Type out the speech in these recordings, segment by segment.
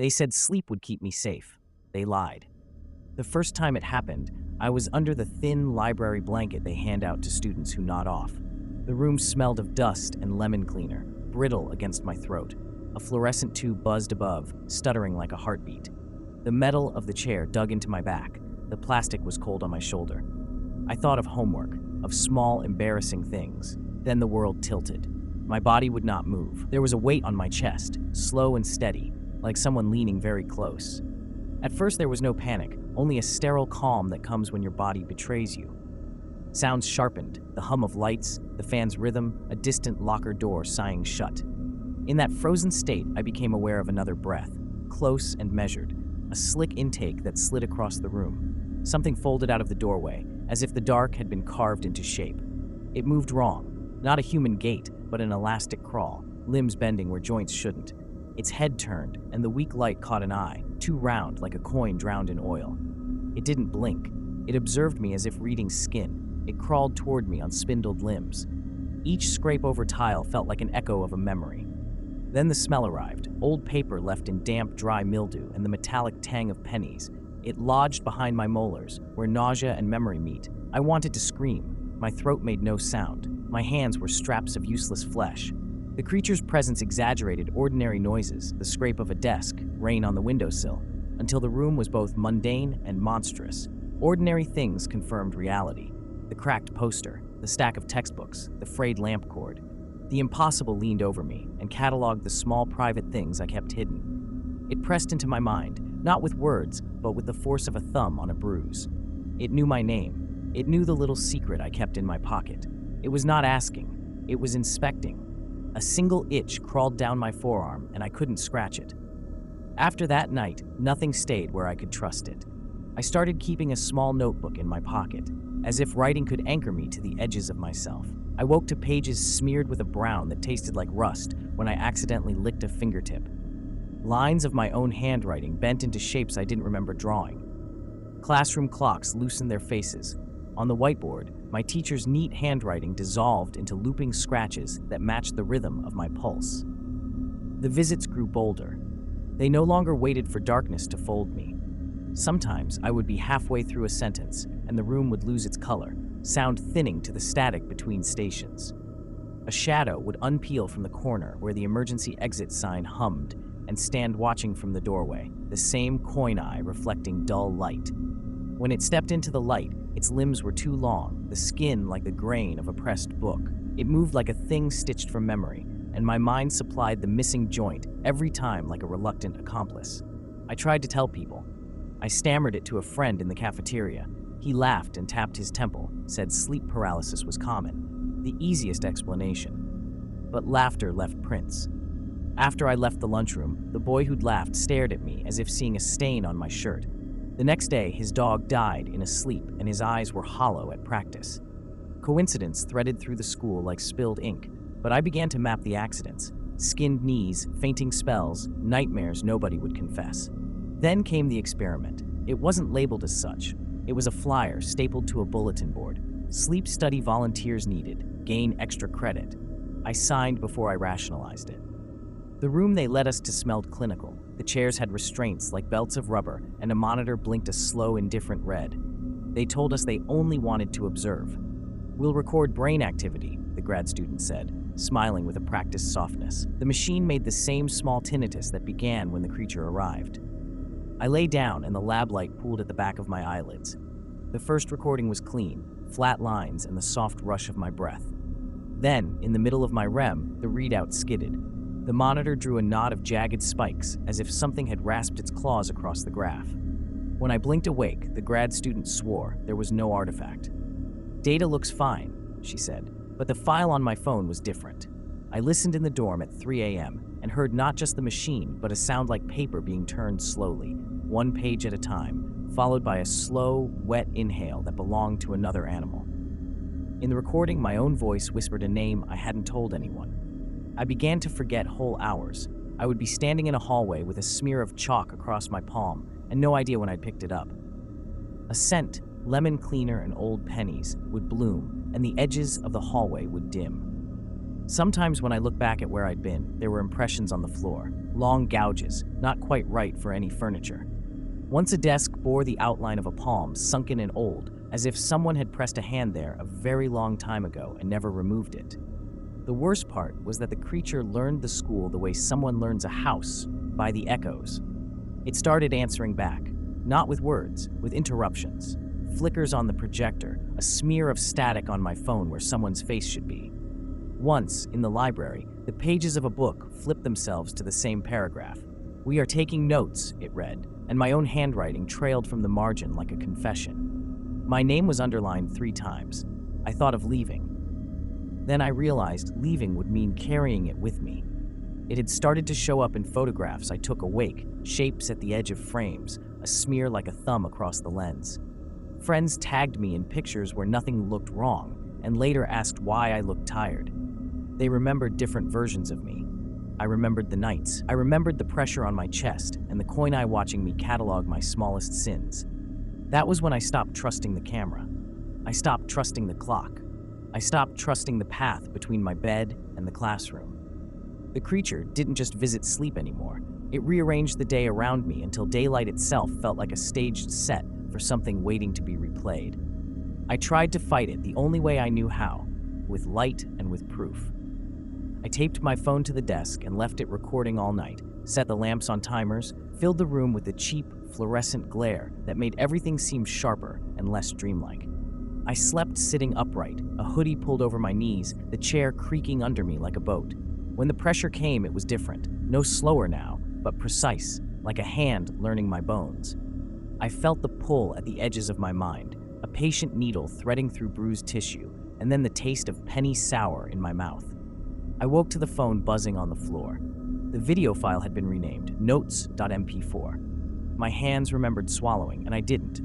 They said sleep would keep me safe. They lied. The first time it happened, I was under the thin library blanket they hand out to students who nod off. The room smelled of dust and lemon cleaner, brittle against my throat. A fluorescent tube buzzed above, stuttering like a heartbeat. The metal of the chair dug into my back. The plastic was cold on my shoulder. I thought of homework, of small, embarrassing things. Then the world tilted. My body would not move. There was a weight on my chest, slow and steady, like someone leaning very close. At first there was no panic, only a sterile calm that comes when your body betrays you. Sounds sharpened, the hum of lights, the fan's rhythm, a distant locker door sighing shut. In that frozen state, I became aware of another breath, close and measured, a slick intake that slid across the room. Something folded out of the doorway, as if the dark had been carved into shape. It moved wrong, not a human gait, but an elastic crawl, limbs bending where joints shouldn't. Its head turned, and the weak light caught an eye, too round like a coin drowned in oil. It didn't blink. It observed me as if reading skin. It crawled toward me on spindled limbs. Each scrape over tile felt like an echo of a memory. Then the smell arrived, old paper left in damp, dry mildew and the metallic tang of pennies. It lodged behind my molars, where nausea and memory meet. I wanted to scream. My throat made no sound. My hands were straps of useless flesh. The creature's presence exaggerated ordinary noises, the scrape of a desk, rain on the windowsill, until the room was both mundane and monstrous. Ordinary things confirmed reality. The cracked poster, the stack of textbooks, the frayed lamp cord. The impossible leaned over me and cataloged the small private things I kept hidden. It pressed into my mind, not with words, but with the force of a thumb on a bruise. It knew my name. It knew the little secret I kept in my pocket. It was not asking. It was inspecting. A single itch crawled down my forearm, and I couldn't scratch it. After that night, nothing stayed where I could trust it. I started keeping a small notebook in my pocket, as if writing could anchor me to the edges of myself. I woke to pages smeared with a brown that tasted like rust when I accidentally licked a fingertip. Lines of my own handwriting bent into shapes I didn't remember drawing. Classroom clocks loosened their faces. On the whiteboard, my teacher's neat handwriting dissolved into looping scratches that matched the rhythm of my pulse. The visits grew bolder. They no longer waited for darkness to fold me. Sometimes I would be halfway through a sentence, and the room would lose its color, sound thinning to the static between stations. A shadow would unpeel from the corner where the emergency exit sign hummed and stand watching from the doorway, the same coin eye reflecting dull light. When it stepped into the light, its limbs were too long, the skin like the grain of a pressed book. It moved like a thing stitched from memory, and my mind supplied the missing joint every time like a reluctant accomplice. I tried to tell people. I stammered it to a friend in the cafeteria. He laughed and tapped his temple, said sleep paralysis was common, the easiest explanation. But laughter left prints. After I left the lunchroom, the boy who'd laughed stared at me as if seeing a stain on my shirt. The next day, his dog died in a sleep and his eyes were hollow at practice. Coincidence threaded through the school like spilled ink, but I began to map the accidents. Skinned knees, fainting spells, nightmares nobody would confess. Then came the experiment. It wasn't labeled as such. It was a flyer stapled to a bulletin board. Sleep study volunteers needed. Gain extra credit. I signed before I rationalized it. The room they led us to smelled clinical. The chairs had restraints like belts of rubber, and a monitor blinked a slow, indifferent red. They told us they only wanted to observe. "We'll record brain activity," the grad student said, smiling with a practiced softness. The machine made the same small tinnitus that began when the creature arrived. I lay down and the lab light pooled at the back of my eyelids. The first recording was clean, flat lines and the soft rush of my breath. Then, in the middle of my REM, the readout skidded. The monitor drew a knot of jagged spikes, as if something had rasped its claws across the graph. When I blinked awake, the grad student swore there was no artifact. "Data looks fine," she said, but the file on my phone was different. I listened in the dorm at 3 a.m. and heard not just the machine, but a sound like paper being turned slowly, one page at a time, followed by a slow, wet inhale that belonged to another animal. In the recording, my own voice whispered a name I hadn't told anyone. I began to forget whole hours. I would be standing in a hallway with a smear of chalk across my palm and no idea when I'd picked it up. A scent, lemon cleaner and old pennies, would bloom, and the edges of the hallway would dim. Sometimes when I look back at where I'd been, there were impressions on the floor, long gouges, not quite right for any furniture. Once a desk bore the outline of a palm, sunken and old, as if someone had pressed a hand there a very long time ago and never removed it. The worst part was that the creature learned the school the way someone learns a house, by the echoes. It started answering back, not with words, with interruptions. Flickers on the projector, a smear of static on my phone where someone's face should be. Once, in the library, the pages of a book flipped themselves to the same paragraph. "We are taking notes," it read, and my own handwriting trailed from the margin like a confession. My name was underlined 3 times. I thought of leaving. Then I realized leaving would mean carrying it with me. It had started to show up in photographs I took awake, shapes at the edge of frames, a smear like a thumb across the lens. Friends tagged me in pictures where nothing looked wrong, and later asked why I looked tired. They remembered different versions of me. I remembered the nights. I remembered the pressure on my chest and the coin eye watching me catalog my smallest sins. That was when I stopped trusting the camera. I stopped trusting the clock. I stopped trusting the path between my bed and the classroom. The creature didn't just visit sleep anymore. It rearranged the day around me until daylight itself felt like a staged set for something waiting to be replayed. I tried to fight it the only way I knew how, with light and with proof. I taped my phone to the desk and left it recording all night, set the lamps on timers, filled the room with the cheap, fluorescent glare that made everything seem sharper and less dreamlike. I slept sitting upright, a hoodie pulled over my knees, the chair creaking under me like a boat. When the pressure came, it was different. No slower now, but precise, like a hand learning my bones. I felt the pull at the edges of my mind, a patient needle threading through bruised tissue, and then the taste of penny sour in my mouth. I woke to the phone buzzing on the floor. The video file had been renamed notes.mp4. My hands remembered swallowing, and I didn't.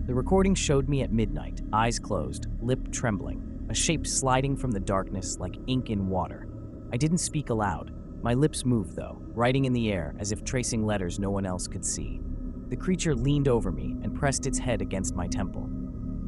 The recording showed me at midnight, eyes closed, lip trembling, a shape sliding from the darkness like ink in water. I didn't speak aloud. My lips moved, though, writing in the air as if tracing letters no one else could see. The creature leaned over me and pressed its head against my temple.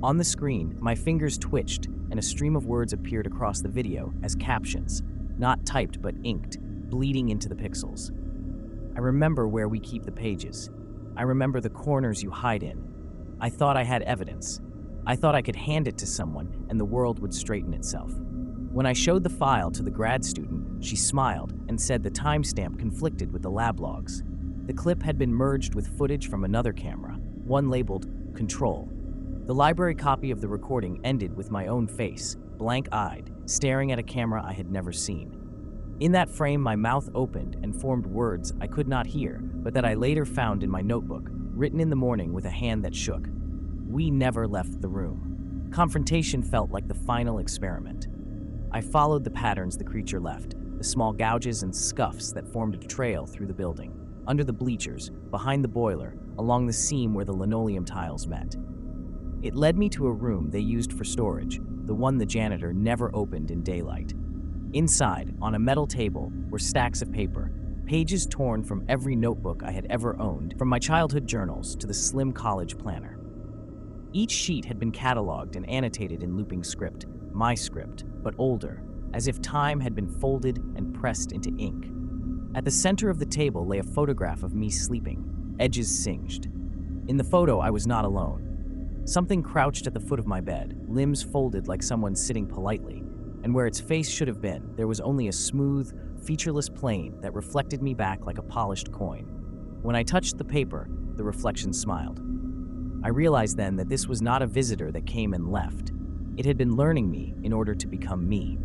On the screen, my fingers twitched, and a stream of words appeared across the video as captions, not typed but inked, bleeding into the pixels. I remember where we keep the pages. I remember the corners you hide in. I thought I had evidence. I thought I could hand it to someone and the world would straighten itself. When I showed the file to the grad student, she smiled and said the timestamp conflicted with the lab logs. The clip had been merged with footage from another camera, one labeled Control. The library copy of the recording ended with my own face, blank-eyed, staring at a camera I had never seen. In that frame, my mouth opened and formed words I could not hear, but that I later found in my notebook, written in the morning with a hand that shook. We never left the room. Confrontation felt like the final experiment. I followed the patterns the creature left, the small gouges and scuffs that formed a trail through the building, under the bleachers, behind the boiler, along the seam where the linoleum tiles met. It led me to a room they used for storage, the one the janitor never opened in daylight. Inside, on a metal table, were stacks of paper, pages torn from every notebook I had ever owned, from my childhood journals to the slim college planner. Each sheet had been cataloged and annotated in looping script, my script, but older, as if time had been folded and pressed into ink. At the center of the table lay a photograph of me sleeping, edges singed. In the photo, I was not alone. Something crouched at the foot of my bed, limbs folded like someone sitting politely, and where its face should have been, there was only a smooth, featureless plane that reflected me back like a polished coin. When I touched the paper, the reflection smiled. I realized then that this was not a visitor that came and left. It had been learning me in order to become me.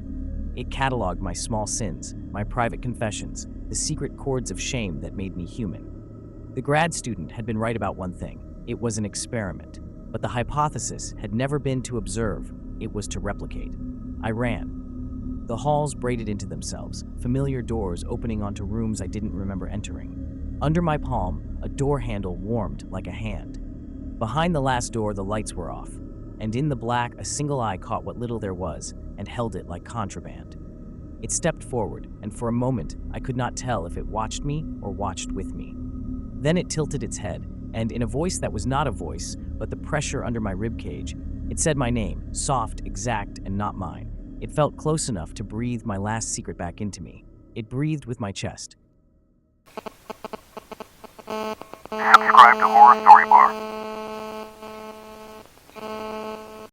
It cataloged my small sins, my private confessions, the secret chords of shame that made me human. The grad student had been right about one thing. It was an experiment. But the hypothesis had never been to observe, it was to replicate. I ran. The halls braided into themselves, familiar doors opening onto rooms I didn't remember entering. Under my palm, a door handle warmed like a hand. Behind the last door, the lights were off, and in the black, a single eye caught what little there was and held it like contraband. It stepped forward, and for a moment, I could not tell if it watched me or watched with me. Then it tilted its head, and in a voice that was not a voice, but the pressure under my ribcage, it said my name, soft, exact, and not mine. It felt close enough to breathe my last secret back into me. It breathed with my chest. Have you cracked a horror story, Mark?